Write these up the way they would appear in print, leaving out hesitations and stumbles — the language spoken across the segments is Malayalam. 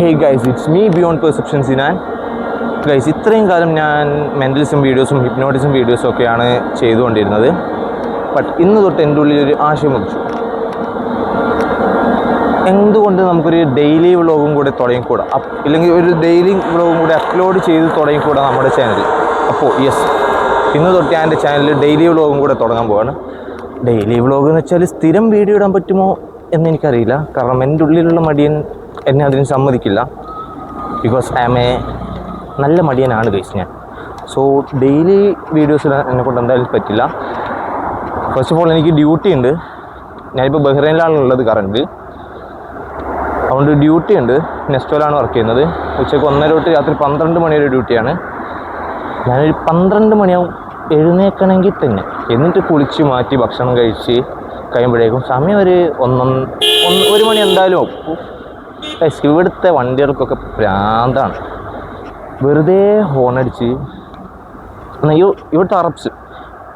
Hey guys, it's me Beyond Perception Sinan. Guys, ഇത്രയും കാലം ഞാൻ മെൻ്റലിസം വീഡിയോസും ഹിപ്നോട്ടിസം വീഡിയോസും ഒക്കെയാണ് ചെയ്തുകൊണ്ടിരുന്നത്. ബട്ട് ഇന്ന് തൊട്ട് എൻ്റെ ഉള്ളിലൊരു ആശയം ഉദിച്ചു. എന്തുകൊണ്ട് നമുക്കൊരു ഡെയിലി വ്ളോഗും കൂടെ തുടങ്ങിക്കൂടാ, ഇല്ലെങ്കിൽ ഒരു ഡെയിലി വ്ളോഗും കൂടെ അപ്ലോഡ് ചെയ്ത് തുടങ്ങിക്കൂടാ നമ്മുടെ ചാനലിൽ. അപ്പോൾ ഇന്ന് തൊട്ട് ഞാൻ എൻ്റെ ചാനലിൽ ഡെയിലി വ്ളോഗും കൂടെ തുടങ്ങാൻ പോവാണ്. ഡെയിലി വ്ളോഗ് എന്ന് വെച്ചാൽ സ്ഥിരം വീഡിയോ ഇടാൻ പറ്റുമോ എന്നെനിക്കറിയില്ല. കാരണം എൻ്റെ ഉള്ളിലുള്ള മടിയൻ എന്നെ അതിന് സമ്മതിക്കില്ല. ബിക്കോസ് ഐ ആം എ നല്ല മടിയനാണ് ഗൈസ് ഞാൻ. സോ ഡെയിലി വീഡിയോസ് ഇടാൻ എന്നെക്കൊണ്ട് എന്തായാലും പറ്റില്ല. ഫസ്റ്റ് ഓഫ് ഓൾ എനിക്ക് ഡ്യൂട്ടി ഉണ്ട്. ഞാനിപ്പോൾ ബഹ്റൈനിലാണ് ഉള്ളത് കറണ്ട്. അതുകൊണ്ട് ഡ്യൂട്ടി ഉണ്ട്. നെസ്റ്റോയിലാണ് വർക്ക് ചെയ്യുന്നത്. ഉച്ചയ്ക്ക് 1:30 തൊട്ട് രാത്രി 12 മണി വരെ ഡ്യൂട്ടിയാണ്. ഞാനൊരു 12 മണിയാവും എഴുന്നേൽക്കണമെങ്കിൽ തന്നെ. എന്നിട്ട് കുളിച്ച് മാറ്റി ഭക്ഷണം കഴിച്ച് കഴിയുമ്പോഴേക്കും സമയം ഒരു 1 മണി എന്തായാലും ആവും. ഇവിടുത്തെ വണ്ടികൾക്കൊക്കെ പ്രാന്താണ്. വെറുതെ ഹോണടിച്ച് ഇവിടുത്തെ അറബ്സ്,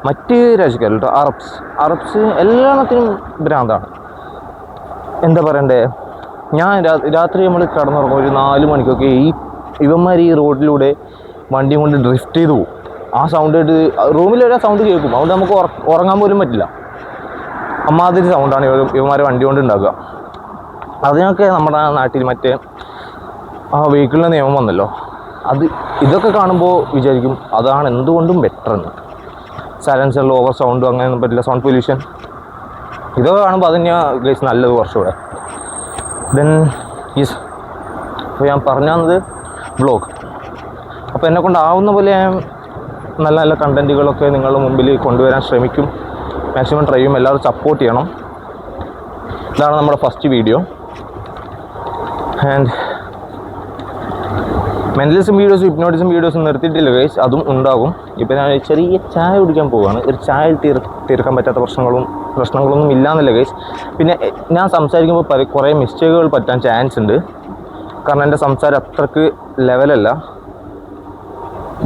മറ്റ് രാജ്യക്കാർ അറബ്സ് എല്ലാത്തിനും ഭ്രാന്താണ്. എന്താ പറയണ്ടേ, ഞാൻ രാത്രി നമ്മൾ കിടന്നുറങ്ങും ഒരു 4 മണിക്കൊക്കെ ഇവന്മാർ ഈ റോഡിലൂടെ വണ്ടിയും കൊണ്ട് ഡ്രിഫ്റ്റ് ചെയ്ത് പോകും. ആ സൗണ്ട് കേട്ട് റൂമിൽ ഒരു സൗണ്ട് കേൾക്കും. അതുകൊണ്ട് നമുക്ക് ഉറങ്ങാൻ പോലും പറ്റില്ല. അമ്മാതിരി സൗണ്ടാണ് ഇവന്മാർ വണ്ടി കൊണ്ട് ഉണ്ടാക്കുക. അതിനൊക്കെ നമ്മുടെ നാട്ടിൽ മറ്റേ വെഹിക്കിളിൻ്റെ നിയമം വന്നല്ലോ. ഇതൊക്കെ കാണുമ്പോൾ വിചാരിക്കും അതാണ് എന്തുകൊണ്ടും ബെറ്റർ എന്ന്. സൈലൻസറിൽ ഓവർ സൗണ്ടും അങ്ങനെയൊന്നും പറ്റില്ല, സൗണ്ട് പൊല്യൂഷൻ. ഇതൊക്കെ കാണുമ്പോൾ അത് തന്നെയാണ് ഗൈസ് നല്ലത് കുറച്ചുകൂടെ. ദെൻ അപ്പോൾ ഞാൻ പറഞ്ഞു തന്നത് വ്ളോഗ്. അപ്പോൾ എന്നെക്കൊണ്ടാവുന്ന പോലെ ഞാൻ നല്ല നല്ല കണ്ടൻറ്റുകളൊക്കെ നിങ്ങളുടെ മുമ്പിൽ കൊണ്ടുവരാൻ ശ്രമിക്കും. മാക്സിമം ട്രൈ ചെയ്യും. എല്ലാവരും സപ്പോർട്ട് ചെയ്യണം. ഇതാണ് നമ്മുടെ ഫസ്റ്റ് വീഡിയോ. ആൻഡ് മെൻ്റലിസം വീഡിയോസും ഹിപ്നോട്ടിസം വീഡിയോസും നിർത്തിയിട്ടില്ല ഗൈസ്, അതും ഉണ്ടാകും. ഇപ്പോൾ ഞാൻ ചെറിയ ചായ കുടിക്കാൻ പോവുകയാണ്. ഒരു ചായ തീർക്കാൻ പറ്റാത്ത പ്രശ്നങ്ങളൊന്നും ഇല്ലയെന്നില്ല ഗൈസ്. പിന്നെ ഞാൻ സംസാരിക്കുമ്പോൾ കുറേ മിസ്റ്റേക്കുകൾ പറ്റാൻ ചാൻസ് ഉണ്ട്. കാരണം എൻ്റെ സംസാരം അത്രക്ക് ലെവലല്ല.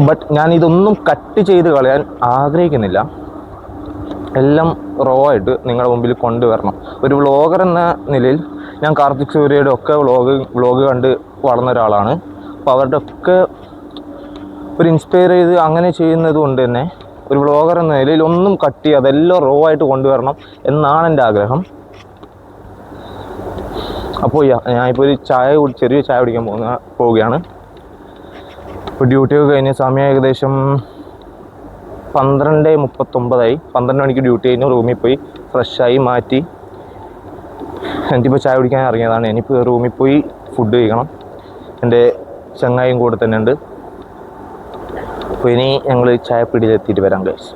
ബട്ട് ഞാൻ ഇതൊന്നും കട്ട് ചെയ്ത് കളയാൻ ആഗ്രഹിക്കുന്നില്ല. എല്ലാം റോ ആയിട്ട് നിങ്ങളുടെ മുമ്പിൽ കൊണ്ടുവരണം. ഒരു വ്ളോഗർ എന്ന നിലയിൽ ഞാൻ കാർത്തിക് സൂര്യയുടെ ഒക്കെ വ്ളോഗ് കണ്ട് വളർന്ന ഒരാളാണ്. അപ്പോൾ അവരുടെ ഒക്കെ ഒരു ഇൻസ്പയർ ചെയ്ത് അങ്ങനെ ചെയ്യുന്നത് കൊണ്ട് തന്നെ ഒരു വ്ളോഗർ എന്ന നിലയിൽ ഒന്നും കട്ട് ചെയ്യുക, അതെല്ലാം റോ ആയിട്ട് കൊണ്ടുവരണം എന്നാണ് എൻ്റെ ആഗ്രഹം. അപ്പോൾ ഞാനിപ്പോൾ ഒരു ചെറിയ ചായ കുടിക്കാൻ പോവുകയാണ്. ഇപ്പോൾ ഡ്യൂട്ടിയൊക്കെ കഴിഞ്ഞ് സമയം ഏകദേശം 12:39 12 മണിക്ക് ഡ്യൂട്ടി കഴിഞ്ഞ് റൂമിൽ പോയി ഫ്രഷായി മാറ്റി എനിക്കിപ്പോൾ ചായ കുടിക്കാൻ ഇറങ്ങിയതാണ്. എനിക്കിപ്പോൾ റൂമിൽ പോയി ഫുഡ് കഴിക്കണം. എൻ്റെ ചങ്ങായും കൂടെ തന്നെ ഉണ്ട്. അപ്പോൾ ഇനി ഞങ്ങൾ ചായപ്പീടിയിലെത്തിയിട്ട് വരാം ഗൈസ്.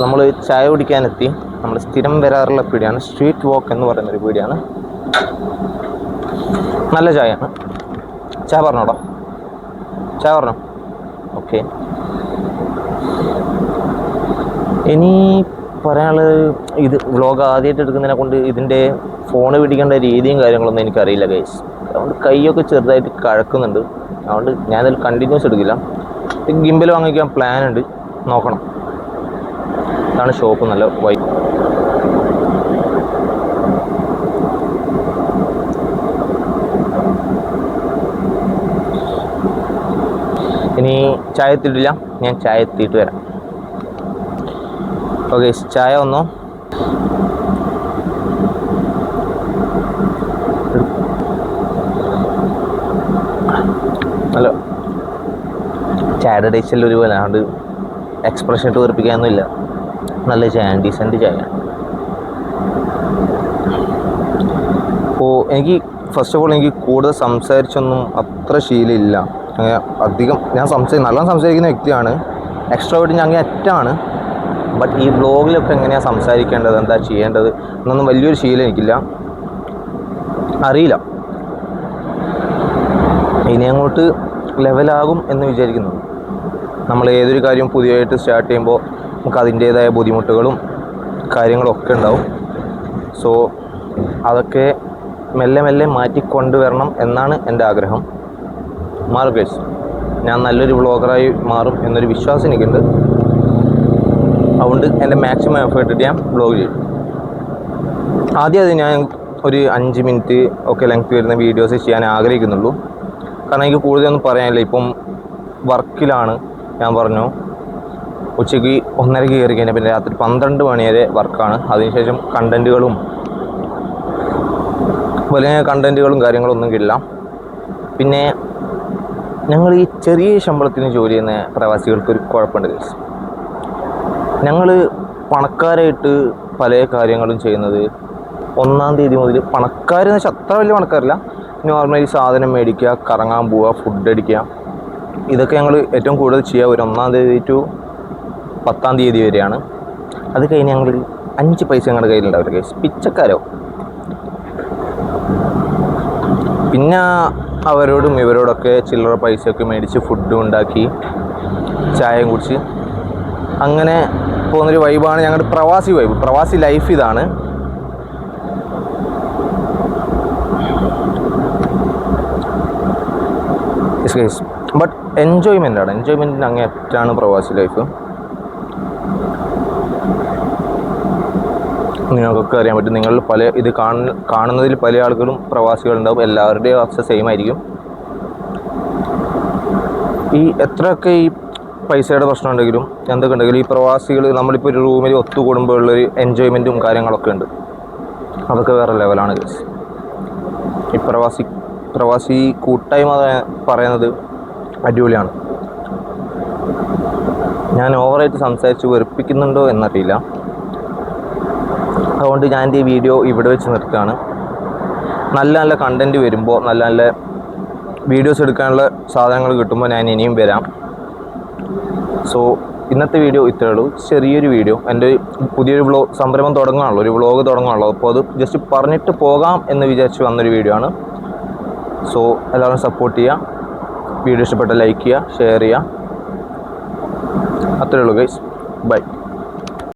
നമ്മൾ ചായ കുടിക്കാനെത്തി. നമ്മൾ സ്ഥിരം വരാറുള്ള പീടിയാണ്, സ്ട്രീറ്റ് വാക്ക് എന്ന് പറയുന്നൊരു പീടിയാണ്. നല്ല ചായയാണ്. ചായ പറഞ്ഞോടോ, ചായ പറഞ്ഞോ. ഓക്കെ, ഇനി പറയാനുള്ളത്, ഇത് വ്ളോഗ് ആദ്യമായിട്ട് എടുക്കുന്നതിനെ കൊണ്ട് ഇതിൻ്റെ ഫോണ് പിടിക്കേണ്ട രീതിയും കാര്യങ്ങളൊന്നും എനിക്കറിയില്ല ഗൈസ്. അതുകൊണ്ട് കൈയൊക്കെ ചെറുതായിട്ട് കഴക്കുന്നുണ്ട്. അതുകൊണ്ട് ഞാനതിൽ കണ്ടിന്യൂസ് എടുക്കില്ല. ഗിംബൽ വാങ്ങിക്കാൻ പ്ലാൻ ഉണ്ട്, നോക്കണം. ഇതാണ് ഷോപ്പ്, നല്ല വൈറ്റ്. ഇനി ചായ എത്തിയിട്ടില്ല, ഞാൻ ചായ എത്തിയിട്ട് വരാം. ഓക്കെ, ചായ വന്നോ. ഹലോ, ചായയുടെ ടേസ്റ്റിൽ ഒരു പോലെ, അതുകൊണ്ട് എക്സ്പ്രഷൻ ഇട്ട് വെറുപ്പിക്കാനൊന്നുമില്ല. നല്ല ചായ, ഡീസൻറ്റ് ചായ. അപ്പോൾ എനിക്ക് ഫസ്റ്റ് ഓഫ് ഓൾ എനിക്ക് കൂടുതൽ സംസാരിച്ചൊന്നും അത്ര ശീലമില്ല. അധികം ഞാൻ നല്ലോണം സംസാരിക്കുന്ന വ്യക്തിയാണ്. എക്സ്ട്രോവേർട്ട് ഞാൻ അങ്ങനെ അറ്റാണ്. ബട്ട് ഈ വ്ളോഗിലൊക്കെ എങ്ങനെയാണ് സംസാരിക്കേണ്ടത്, എന്താ ചെയ്യേണ്ടത് എന്നൊന്നും വലിയൊരു ശീലം എനിക്കില്ല, അറിയില്ല. ഇനി അങ്ങോട്ട് ലെവലാകും എന്ന് വിചാരിക്കുന്നു. നമ്മൾ ഏതൊരു കാര്യം പുതിയതായിട്ട് സ്റ്റാർട്ട് ചെയ്യുമ്പോൾ നമുക്ക് അതിൻ്റേതായ ബുദ്ധിമുട്ടുകളും കാര്യങ്ങളും ഒക്കെ ഉണ്ടാവും. സോ അതൊക്കെ മെല്ലെ മെല്ലെ മാറ്റിക്കൊണ്ടുവരണം എന്നാണ് എൻ്റെ ആഗ്രഹം. മാറും ഗൈസ്, ഞാൻ നല്ലൊരു വ്ളോഗറായി മാറും എന്നൊരു വിശ്വാസം എനിക്കുണ്ട്. അതുകൊണ്ട് എൻ്റെ മാക്സിമം എഫേർട്ട് ഇട്ട് ഞാൻ വ്ളോഗ് ചെയ്യും. ആദ്യം അത് ഞാൻ ഒരു 5 മിനിറ്റ് ഒക്കെ ലെങ്ത് വരുന്ന വീഡിയോസ് ചെയ്യാൻ ആഗ്രഹിക്കുന്നുള്ളൂ. കാരണം എനിക്ക് കൂടുതലൊന്നും പറയാനില്ല. ഇപ്പം വർക്കിലാണ്. ഞാൻ പറഞ്ഞു ഉച്ചയ്ക്ക് 1:30 കയറി കഴിഞ്ഞാൽ പിന്നെ രാത്രി 12 മണി വരെ വർക്കാണ്. അതിനുശേഷം വലിയ കണ്ടൻറ്റുകളും കാര്യങ്ങളൊന്നും ഇല്ല. പിന്നെ ഞങ്ങൾ ഈ ചെറിയ ശമ്പളത്തിന് ജോലി ചെയ്യുന്ന പ്രവാസികൾക്കൊരു കുഴപ്പമുണ്ട് ഗൈസ്. ഞങ്ങൾ പണക്കാരായിട്ട് പല കാര്യങ്ങളും ചെയ്യുന്നത് 1-ാം തീയതി മുതൽ. പണക്കാരെന്ന് വെച്ചാൽ അത്ര വലിയ പണക്കാരില്ല, നോർമലി സാധനം മേടിക്കുക, കറങ്ങാൻ പോവുക, ഫുഡ് അടിക്കുക, ഇതൊക്കെ ഞങ്ങൾ ഏറ്റവും കൂടുതൽ ചെയ്യുക ഒരു 1-ാം തീയതി ടു 10-ാം തീയതി വരെയാണ്. അത് കഴിഞ്ഞ് ഞങ്ങൾ 5 പൈസ ഞങ്ങളുടെ കയ്യിലുണ്ടാവില്ല ഗൈസ്, പിച്ചക്കാരോ. പിന്നെ അവരോടും ഇവരോടൊക്കെ ചില്ലറ പൈസയൊക്കെ മേടിച്ച് ഫുഡും ഉണ്ടാക്കി ചായയും കുടിച്ച് അങ്ങനെ പോകുന്നൊരു വൈബാണ് ഞങ്ങളുടെ പ്രവാസി വൈബ്. പ്രവാസി ലൈഫ് ഇതാണ്. ബട്ട് എൻജോയ്മെൻ്റാണ്, എൻജോയ്മെൻറ്റിന് അങ്ങേയറ്റാണ് പ്രവാസി ലൈഫ്. നിങ്ങൾക്കൊക്കെ അറിയാൻ പറ്റും. നിങ്ങൾ ഇത് കാണുന്നതിൽ പല ആളുകളും പ്രവാസികളുണ്ടാവും. എല്ലാവരുടെയും അവസ്ഥ സെയിം ആയിരിക്കും. എത്രയൊക്കെ ഈ പൈസയുടെ പ്രശ്നം ഉണ്ടെങ്കിലും എന്തൊക്കെ ഉണ്ടെങ്കിലും ഈ പ്രവാസികൾ നമ്മളിപ്പോൾ ഒരു റൂമിൽ ഒത്തുകൂടുമ്പോഴുള്ളൊരു എൻജോയ്മെൻറ്റും കാര്യങ്ങളൊക്കെ ഉണ്ട്. അതൊക്കെ വേറെ ലെവലാണ് ഗൈസ്. ഈ പ്രവാസി കൂട്ടായ്മ പറയുന്നത് അടിപൊളിയാണ്. ഞാൻ ഓവറായിട്ട് സംസാരിച്ച് വെറുപ്പിക്കുന്നുണ്ടോ എന്നറിയില്ല. അതുകൊണ്ട് ഞാൻ എൻ്റെ ഈ വീഡിയോ ഇവിടെ വെച്ച് നിർത്തുകയാണ്. നല്ല നല്ല കണ്ടൻറ്റ് വരുമ്പോൾ, നല്ല നല്ല വീഡിയോസ് എടുക്കാനുള്ള സാധനങ്ങൾ കിട്ടുമ്പോൾ ഞാൻ ഇനിയും വരാം. സോ ഇന്നത്തെ വീഡിയോ ഇത്രയേ ഉള്ളൂ. ചെറിയൊരു വീഡിയോ, എൻ്റെ പുതിയൊരു സംരംഭം തുടങ്ങാനുള്ളൂ, ഒരു വ്ളോഗ് തുടങ്ങാനുള്ളൂ. അപ്പോൾ അത് ജസ്റ്റ് പറഞ്ഞിട്ട് പോകാം എന്ന് വിചാരിച്ച് വന്നൊരു വീഡിയോ ആണ്. സോ എല്ലാവരും സപ്പോർട്ട് ചെയ്യുക. വീഡിയോ ഇഷ്ടപ്പെട്ട ലൈക്ക് ചെയ്യുക, ഷെയർ ചെയ്യുക. അത്രയേ ഉള്ളൂ ഗൈസ്. ബൈ.